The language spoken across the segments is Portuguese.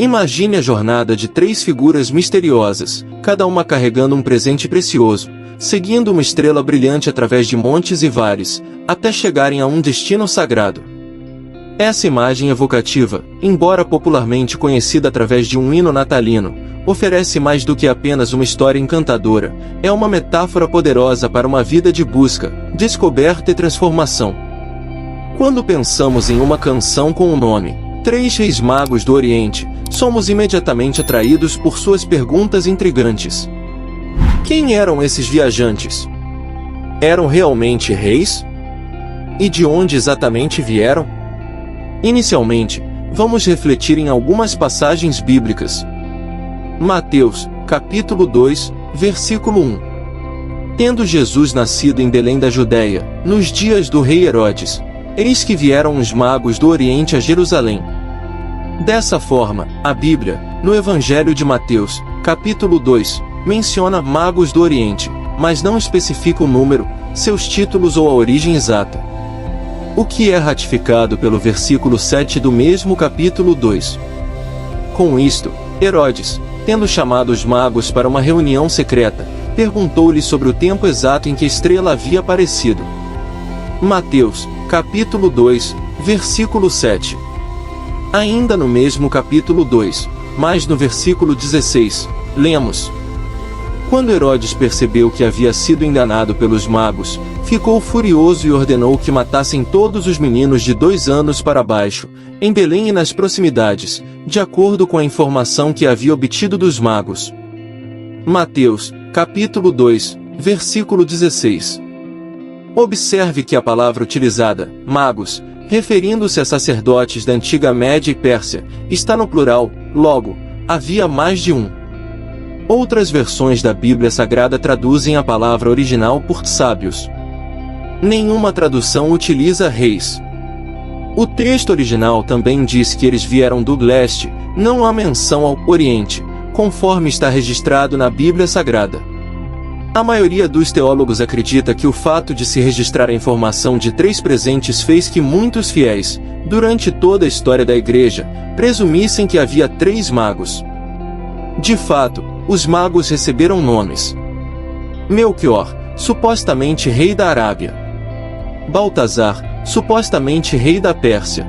Imagine a jornada de 3 figuras misteriosas, cada uma carregando um presente precioso, seguindo uma estrela brilhante através de montes e vales, até chegarem a um destino sagrado. Essa imagem evocativa, embora popularmente conhecida através de um hino natalino, oferece mais do que apenas uma história encantadora, é uma metáfora poderosa para uma vida de busca, descoberta e transformação. Quando pensamos em uma canção com o nome 3 Reis Magos do Oriente, somos imediatamente atraídos por suas perguntas intrigantes. Quem eram esses viajantes? Eram realmente reis? E de onde exatamente vieram? Inicialmente, vamos refletir em algumas passagens bíblicas. Mateus, capítulo 2, versículo 1. Tendo Jesus nascido em Belém da Judéia, nos dias do rei Herodes, eis que vieram os magos do Oriente a Jerusalém. Dessa forma, a Bíblia, no Evangelho de Mateus, capítulo 2, menciona magos do Oriente, mas não especifica o número, seus títulos ou a origem exata. O que é ratificado pelo versículo 7 do mesmo capítulo 2. Com isto, Herodes, tendo chamado os magos para uma reunião secreta, perguntou-lhes sobre o tempo exato em que a estrela havia aparecido. Mateus, capítulo 2, versículo 7. Ainda no mesmo capítulo 2, mas no versículo 16, lemos: Quando Herodes percebeu que havia sido enganado pelos magos, ficou furioso e ordenou que matassem todos os meninos de 2 anos para baixo, em Belém e nas proximidades, de acordo com a informação que havia obtido dos magos. Mateus, capítulo 2, versículo 16. Observe que a palavra utilizada, magos, referindo-se a sacerdotes da antiga Média e Pérsia, está no plural, logo, havia mais de um. Outras versões da Bíblia Sagrada traduzem a palavra original por sábios. Nenhuma tradução utiliza reis. O texto original também diz que eles vieram do leste, não há menção ao Oriente, conforme está registrado na Bíblia Sagrada. A maioria dos teólogos acredita que o fato de se registrar a informação de 3 presentes fez que muitos fiéis, durante toda a história da Igreja, presumissem que havia 3 magos. De fato, os magos receberam nomes. Melquior, supostamente rei da Arábia. Baltazar, supostamente rei da Pérsia.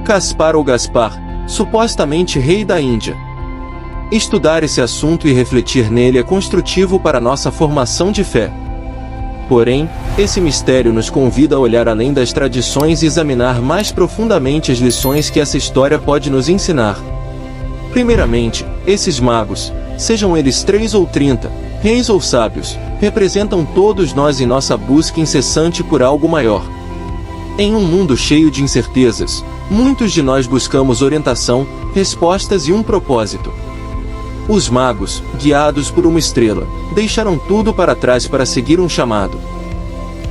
Caspar ou Gaspar, supostamente rei da Índia. Estudar esse assunto e refletir nele é construtivo para nossa formação de fé. Porém, esse mistério nos convida a olhar além das tradições e examinar mais profundamente as lições que essa história pode nos ensinar. Primeiramente, esses magos, sejam eles 3 ou 30, reis ou sábios, representam todos nós em nossa busca incessante por algo maior. Em um mundo cheio de incertezas, muitos de nós buscamos orientação, respostas e um propósito. Os magos, guiados por uma estrela, deixaram tudo para trás para seguir um chamado.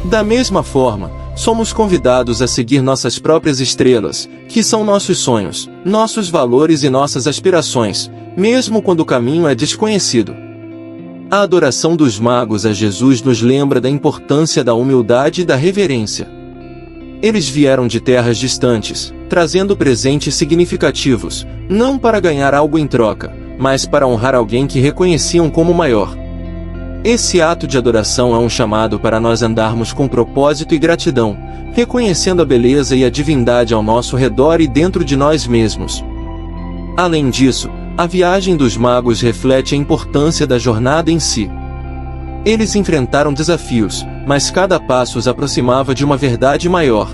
Da mesma forma, somos convidados a seguir nossas próprias estrelas, que são nossos sonhos, nossos valores e nossas aspirações, mesmo quando o caminho é desconhecido. A adoração dos magos a Jesus nos lembra da importância da humildade e da reverência. Eles vieram de terras distantes, trazendo presentes significativos, não para ganhar algo em troca, mas para honrar alguém que reconheciam como maior. Esse ato de adoração é um chamado para nós andarmos com propósito e gratidão, reconhecendo a beleza e a divindade ao nosso redor e dentro de nós mesmos. Além disso, a viagem dos magos reflete a importância da jornada em si. Eles enfrentaram desafios, mas cada passo os aproximava de uma verdade maior.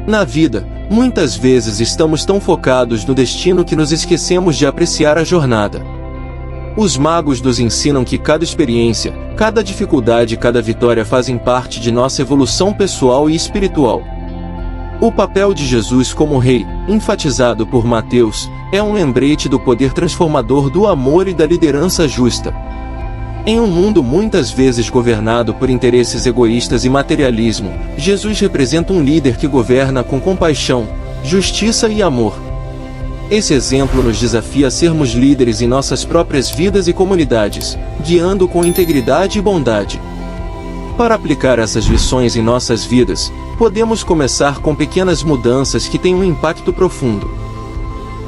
Na vida, muitas vezes estamos tão focados no destino que nos esquecemos de apreciar a jornada. Os magos nos ensinam que cada experiência, cada dificuldade e cada vitória fazem parte de nossa evolução pessoal e espiritual. O papel de Jesus como Rei, enfatizado por Mateus, é um lembrete do poder transformador do amor e da liderança justa. Em um mundo muitas vezes governado por interesses egoístas e materialismo, Jesus representa um líder que governa com compaixão, justiça e amor. Esse exemplo nos desafia a sermos líderes em nossas próprias vidas e comunidades, guiando com integridade e bondade. Para aplicar essas lições em nossas vidas, podemos começar com pequenas mudanças que têm um impacto profundo.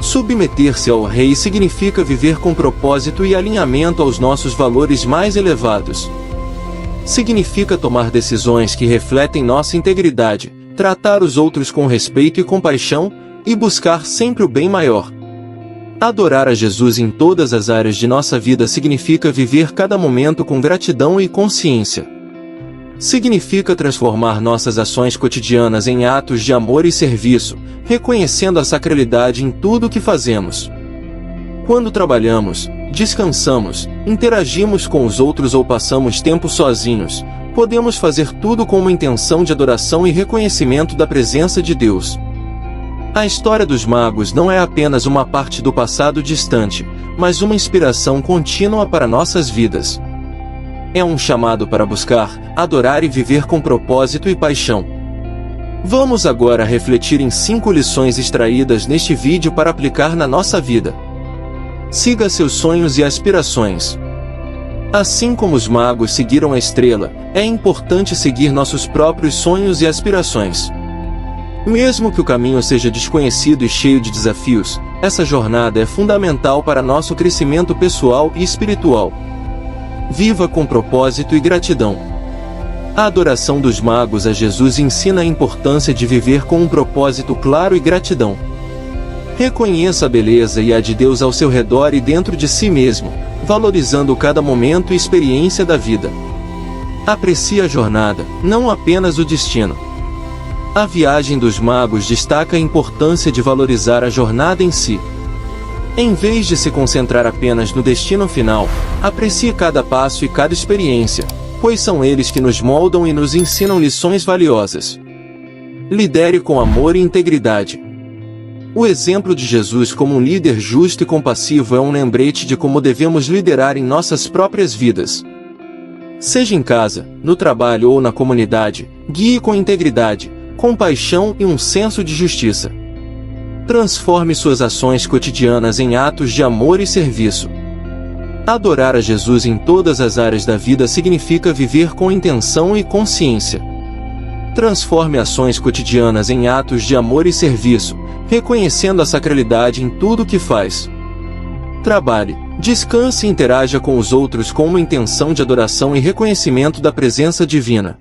Submeter-se ao Rei significa viver com propósito e alinhamento aos nossos valores mais elevados. Significa tomar decisões que refletem nossa integridade, tratar os outros com respeito e compaixão, e buscar sempre o bem maior. Adorar a Jesus em todas as áreas de nossa vida significa viver cada momento com gratidão e consciência. Significa transformar nossas ações cotidianas em atos de amor e serviço, reconhecendo a sacralidade em tudo o que fazemos. Quando trabalhamos, descansamos, interagimos com os outros ou passamos tempo sozinhos, podemos fazer tudo com uma intenção de adoração e reconhecimento da presença de Deus. A história dos magos não é apenas uma parte do passado distante, mas uma inspiração contínua para nossas vidas. É um chamado para buscar, adorar e viver com propósito e paixão. Vamos agora refletir em 5 lições extraídas neste vídeo para aplicar na nossa vida. Siga seus sonhos e aspirações. Assim como os magos seguiram a estrela, é importante seguir nossos próprios sonhos e aspirações. Mesmo que o caminho seja desconhecido e cheio de desafios, essa jornada é fundamental para nosso crescimento pessoal e espiritual. Viva com propósito e gratidão. A adoração dos magos a Jesus ensina a importância de viver com um propósito claro e gratidão. Reconheça a beleza e a de Deus ao seu redor e dentro de si mesmo, valorizando cada momento e experiência da vida. Aprecie a jornada, não apenas o destino. A viagem dos magos destaca a importância de valorizar a jornada em si. Em vez de se concentrar apenas no destino final, aprecie cada passo e cada experiência, pois são eles que nos moldam e nos ensinam lições valiosas. Lidere com amor e integridade. O exemplo de Jesus como um líder justo e compassivo é um lembrete de como devemos liderar em nossas próprias vidas. Seja em casa, no trabalho ou na comunidade, guie com integridade, compaixão e um senso de justiça. Transforme suas ações cotidianas em atos de amor e serviço. Adorar a Jesus em todas as áreas da vida significa viver com intenção e consciência. Transforme ações cotidianas em atos de amor e serviço, reconhecendo a sacralidade em tudo o que faz. Trabalhe, descanse e interaja com os outros com uma intenção de adoração e reconhecimento da presença divina.